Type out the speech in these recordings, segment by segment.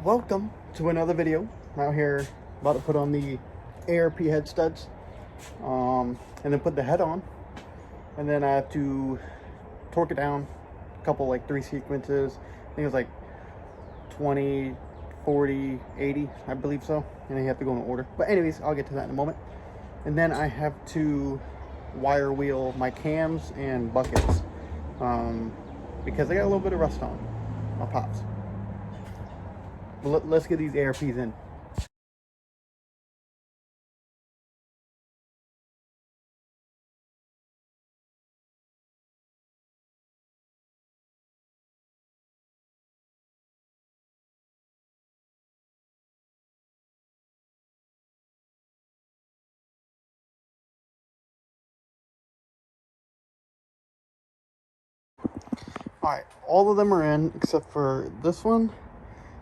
Welcome to another video. I'm out here about to put on the ARP head studs, and then put the head on, and then I have to torque it down a couple, like 3 sequences. I think it was like 20, 40, 80, I believe so, and then you have to go in order. But anyways, I'll get to that in a moment. And then I have to wire wheel my cams and buckets, because they got a little bit of rust on my pops. Let's get these ARPs in. Alright, all of them are in except for this one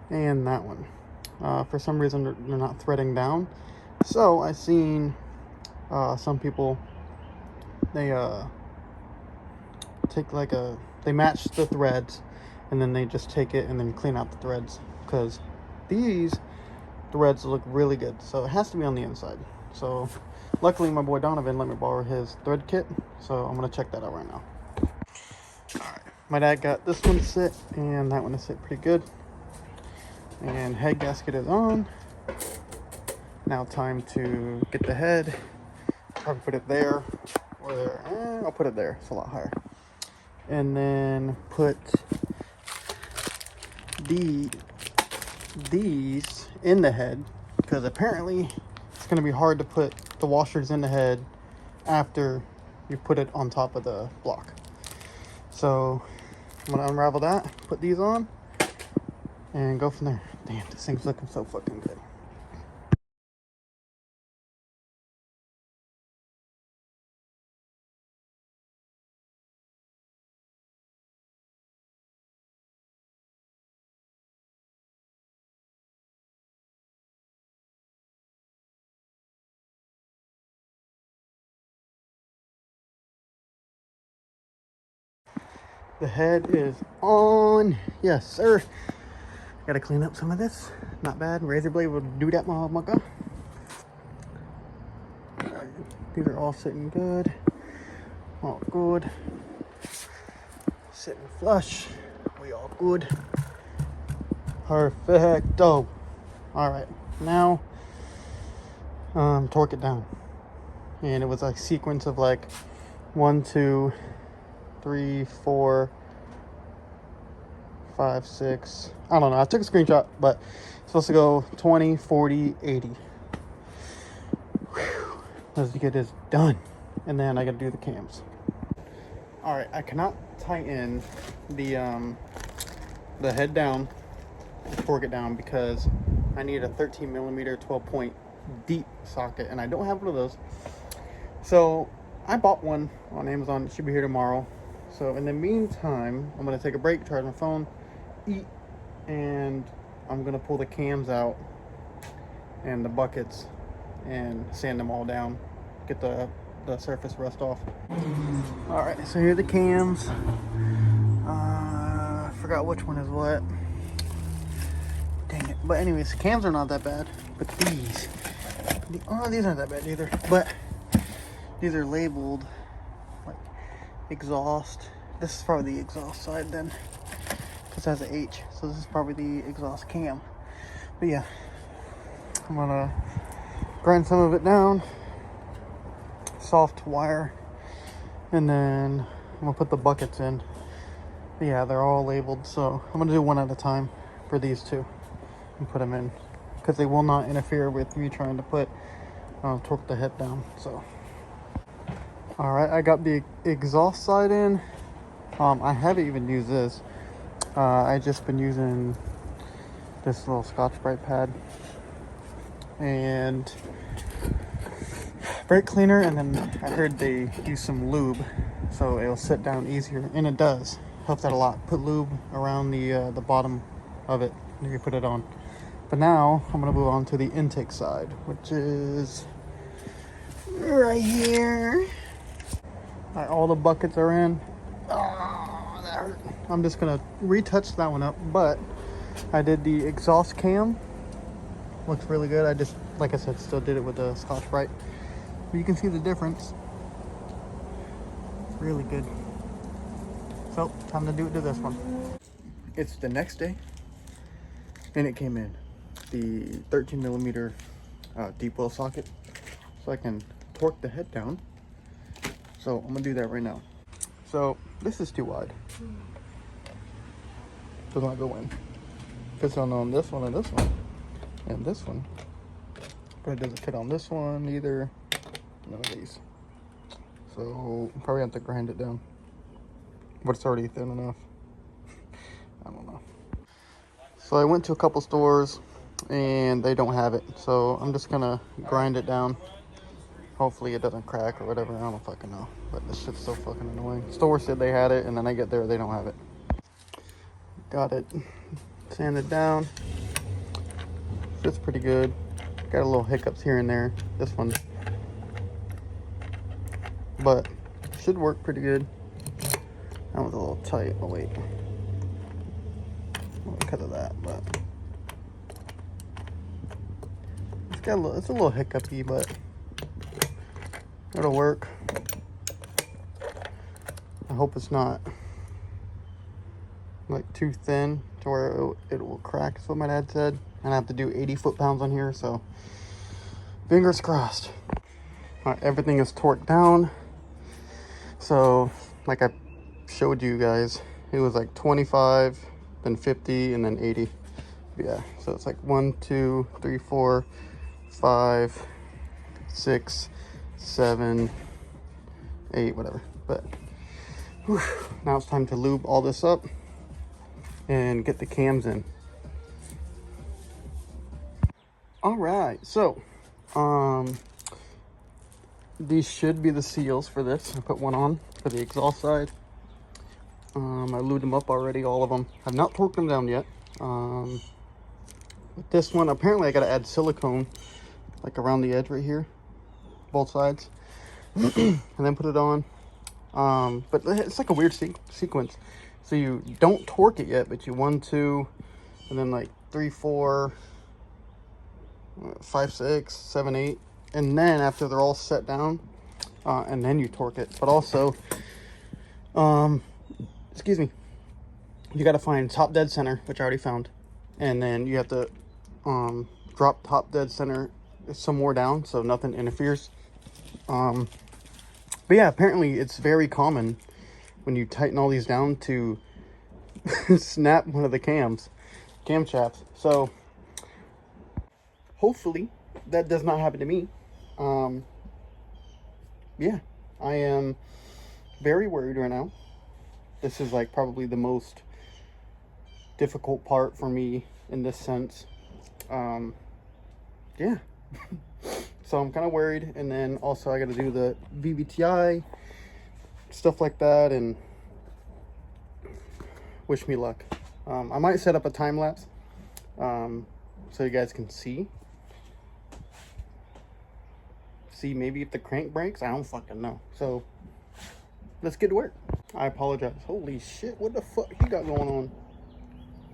and that one. For some reason they're not threading down. So I seen some people, they take like they match the threads and then they just take it and then clean out the threads, because these threads look really good, so it has to be on the inside. So luckily my boy Donovan let me borrow his thread kit, so I'm gonna check that out right now. Alright, my dad got this one to sit and that one to sit pretty good, and head gasket is on. Now time to get the head. Probably put it there or there. I'll put it there, it's a lot higher. And then put these in the head, because apparently it's going to be hard to put the washers in the head after you put it on top of the block. So I'm going to unravel that, put these on, and go from there. Damn, this thing's looking so fucking good. The head is on. Yes, sir. Gotta clean up some of this. Not bad. Razor blade will do that, motherfucker. Alright, these are all sitting good. All good. Sitting flush. We all good. Perfecto. Alright, now torque it down. And it was a sequence of like 1, 2, 3, 4, 5, 6. I don't know. I took a screenshot, but it's supposed to go 20, 40, 80. Whew. Let's get this done. And then I gotta do the cams. Alright, I cannot tighten the head down and torque it down because I need a 13mm 12-point deep socket, and I don't have one of those. So I bought one on Amazon. It should be here tomorrow. So in the meantime, I'm gonna take a break, charge my phone, eat, and I'm gonna pull the cams out and the buckets and sand them all down, get the surface rust off. All right, so here are the cams. I forgot which one is what. Dang it. But anyways, cams are not that bad, but these aren't that bad either. But these are labeled like exhaust. This is probably the exhaust side then, because it has an H, so this is probably the exhaust cam. But yeah, I'm gonna grind some of it down, soft wire, and then I'm gonna put the buckets in. But yeah, they're all labeled, so I'm gonna do one at a time for these two and put them in, because they will not interfere with me trying to put torque the head down. So all right, I got the exhaust side in. I haven't even used this. I just been using this little Scotch-Brite pad and brake cleaner, and then I heard they use some lube so it'll sit down easier, and it does. Helps out a lot. Put lube around the bottom of it and you put it on. But now I'm gonna move on to the intake side, which is right here. All right, all the buckets are in. Oh, that hurt. I'm just gonna retouch that one up, but I did the exhaust cam. Looks really good. I just, like I said, still did it with the Scotch-Brite. But you can see the difference. It's really good. So, time to do it to this one. It's the next day, and it came in. The 13mm deep well socket. So I can torque the head down. So I'm gonna do that right now. So this is too wide. Does not go in. Fits on this one and this one. And this one. But it doesn't fit on this one either. None of these. So probably have to grind it down. But it's already thin enough. I don't know. So I went to a couple stores and they don't have it. So I'm just gonna grind it down. Hopefully it doesn't crack or whatever. I don't fucking know. But this shit's so fucking annoying. Store said they had it and then I get there, they don't have it. Got it sanded down. Fits pretty good. Got a little hiccups here and there. This one. But should work pretty good. That was a little tight. Oh wait. Well, because of that, but it's a little hiccupy, but it'll work. I hope it's not like too thin to where it will crack, is what my dad said. And I have to do 80 foot-pounds on here, so fingers crossed. All right, everything is torqued down. So like I showed you guys, it was like 25, then 50, and then 80. Yeah, so it's like 1, 2, 3, 4, 5, 6, 7, 8, whatever. But whew, now it's time to lube all this up and get the cams in. All right, so these should be the seals for this. I put one on for the exhaust side. I lubed them up already, all of them. I've not torqued them down yet. With this one, apparently I gotta add silicone like around the edge right here, both sides, and then put it on. But it's like a weird sequence. So you don't torque it yet, but you 1, 2, and then like 3, 4, 5, 6, 7, 8, and then after they're all set down, and then you torque it. But also, excuse me, you got to find top dead center, which I already found, and then you have to drop top dead center some more down so nothing interferes. But yeah, apparently it's very common when you tighten all these down to snap one of the camshafts. So hopefully that does not happen to me. Yeah, I am very worried right now. This is like probably the most difficult part for me in this sense. Yeah. So I'm kind of worried, and then also I got to do the VVTI, stuff like that, and wish me luck. I might set up a time lapse so you guys can see maybe if the crank breaks. I don't fucking know. So let's get to work. I apologize. Holy shit, what the fuck you got going on?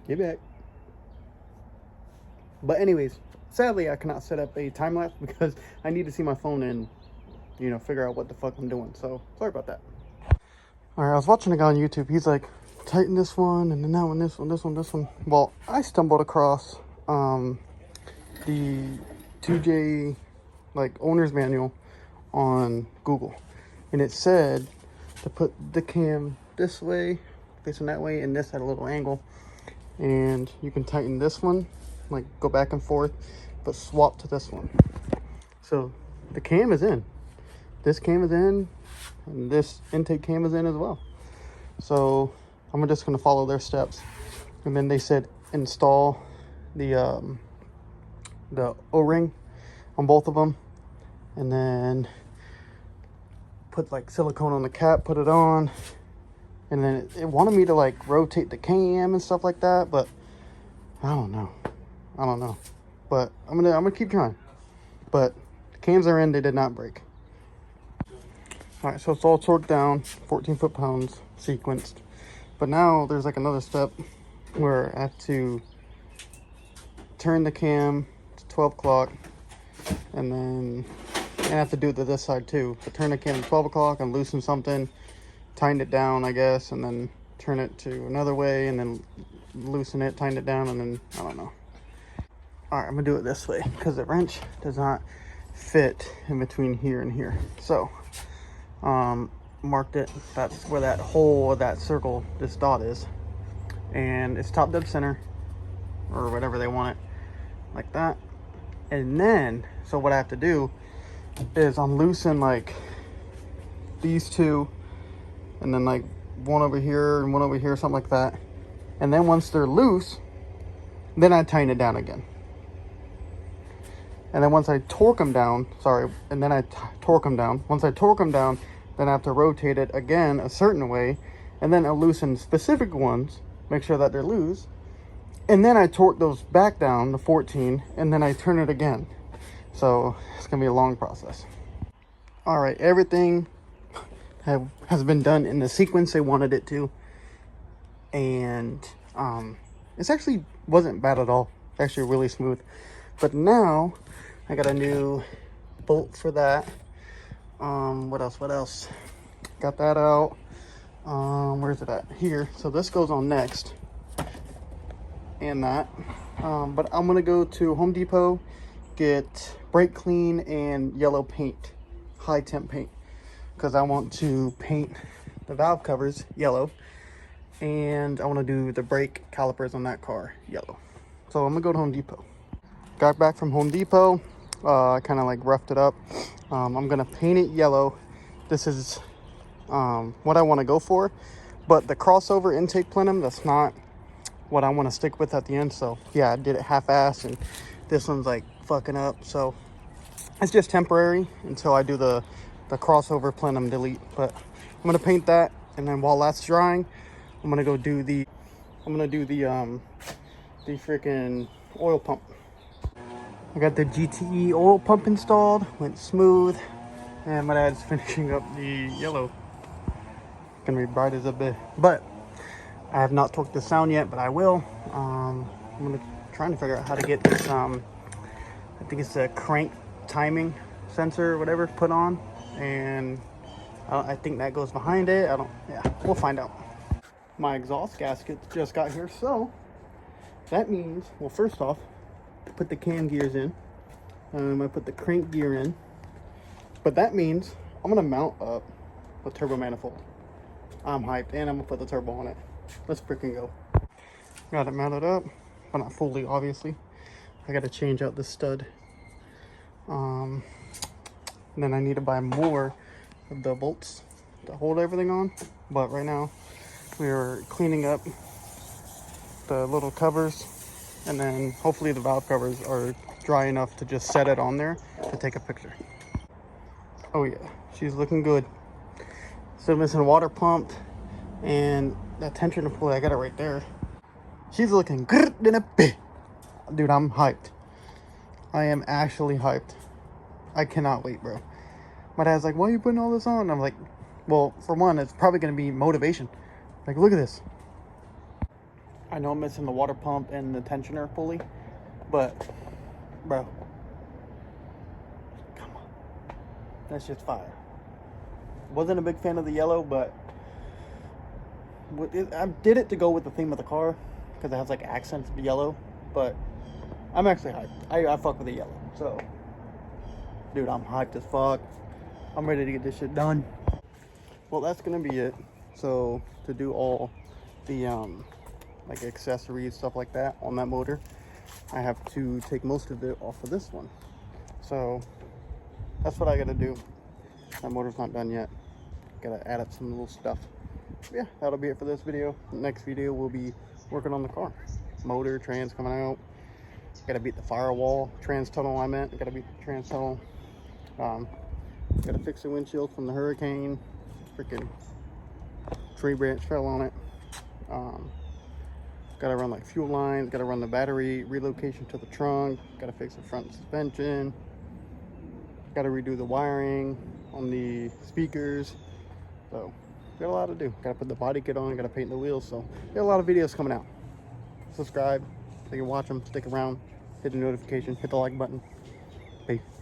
Get back. But anyways, sadly I cannot set up a time lapse because I need to see my phone and, you know, figure out what the fuck I'm doing. So sorry about that. All right, I was watching a guy on YouTube. He's like, tighten this one, and then that one, this one, this one, this one. Well, I stumbled across the 2J like owner's manual on Google, and it said to put the cam this way, facing that way, and this at a little angle, and you can tighten this one, like go back and forth, but swap to this one. So the cam is in, this cam is in, and this intake cam is in as well. So I'm just going to follow their steps. And then they said install the O-ring on both of them, and then put like silicone on the cap, put it on, and then it wanted me to like rotate the cam and stuff like that, but I don't know, but I'm gonna keep trying. But the cams are in, they did not break. All right, so it's all torqued down, 14 foot-pounds sequenced. But now there's like another step where I have to turn the cam to 12 o'clock, and then I have to do it to this side too. So turn the cam to 12 o'clock and loosen something, tighten it down, I guess, and then turn it to another way, and then loosen it, tighten it down, and then I don't know. All right, I'm gonna do it this way because the wrench does not fit in between here and here. So marked it. That's where that hole, that circle, this dot is, and it's top dead center, or whatever they want it, like that. And then, so what I have to do is unloosen like these two, and then like one over here and one over here, something like that. And then once they're loose, then I tighten it down again. And then once I torque them down, and then I torque them down. Once I torque them down, then I have to rotate it again a certain way, and then I loosen specific ones, make sure that they're loose, and then I torque those back down to 14, and then I turn it again. So it's gonna be a long process. All right, everything has been done in the sequence they wanted it to, and it's actually wasn't bad at all. It's actually really smooth. But now I got a new bolt for that. What else? Got that out. Where's it at? Here. So this goes on next. And that. But I'm gonna go to Home Depot, get brake clean and yellow paint, high temp paint, because I want to paint the valve covers yellow, and I want to do the brake calipers on that car yellow. So I'm gonna go to Home Depot. Got back from Home Depot. I kind of like roughed it up. I'm gonna paint it yellow. This is what I want to go for, but the crossover intake plenum, that's not what I want to stick with at the end. So yeah, I did it half-assed, and this one's like fucking up. So it's just temporary until I do the crossover plenum delete. But I'm gonna paint that, and then while that's drying, I'm gonna do the freaking oil pump. I got the GTE oil pump installed, went smooth, and my dad's finishing up the yellow. Gonna be bright as a bit, but I have not torqued the sound yet, but I will. I'm trying to figure out how to get this, I think it's a crank timing sensor or whatever put on, and I think that goes behind it. Yeah, we'll find out. My exhaust gasket just got here, so that means, well, first off, put the cam gears in. I put the crank gear in, but that means I'm gonna mount up a turbo manifold. I'm hyped, and I'm gonna put the turbo on it. Let's freaking go. Got it mounted up, but not fully, obviously. I gotta change out the stud. And then I need to buy more of the bolts to hold everything on. But right now, we're cleaning up the little covers, and then hopefully the valve covers are dry enough to just set it on there to take a picture. Oh yeah, she's looking good. Still missing a water pump and that tensioner pulley. I got it right there. She's looking good in a bit. Dude, I'm hyped. I am actually hyped. I cannot wait, bro. My dad's like, why are you putting all this on? And I'm like, well, for one, it's probably gonna be motivation. Like, look at this. I know I'm missing the water pump and the tensioner pulley, but bro, come on, that's just fire. Wasn't a big fan of the yellow, but I did it to go with the theme of the car because it has like accents of yellow. But I'm actually hyped. I fuck with the yellow. So, dude, I'm hyped as fuck. I'm ready to get this shit done. Well, that's gonna be it. So to do all the like accessories, stuff like that on that motor, I have to take most of it off of this one. So that's what I gotta do. That motor's not done yet. Gotta add up some little stuff. Yeah, that'll be it for this video. Next video we'll be working on the car. Motor, trans coming out. Gotta beat the firewall, trans tunnel I meant. Gotta beat the trans tunnel. Gotta fix the windshield from the hurricane. Freaking tree branch fell on it. Gotta run like fuel lines, gotta run the battery relocation to the trunk, gotta fix the front suspension, gotta redo the wiring on the speakers. So got a lot to do. Gotta put the body kit on, gotta paint the wheels. So got a lot of videos coming out. Subscribe so you can watch them, stick around. hit the notification, hit the like button. Peace.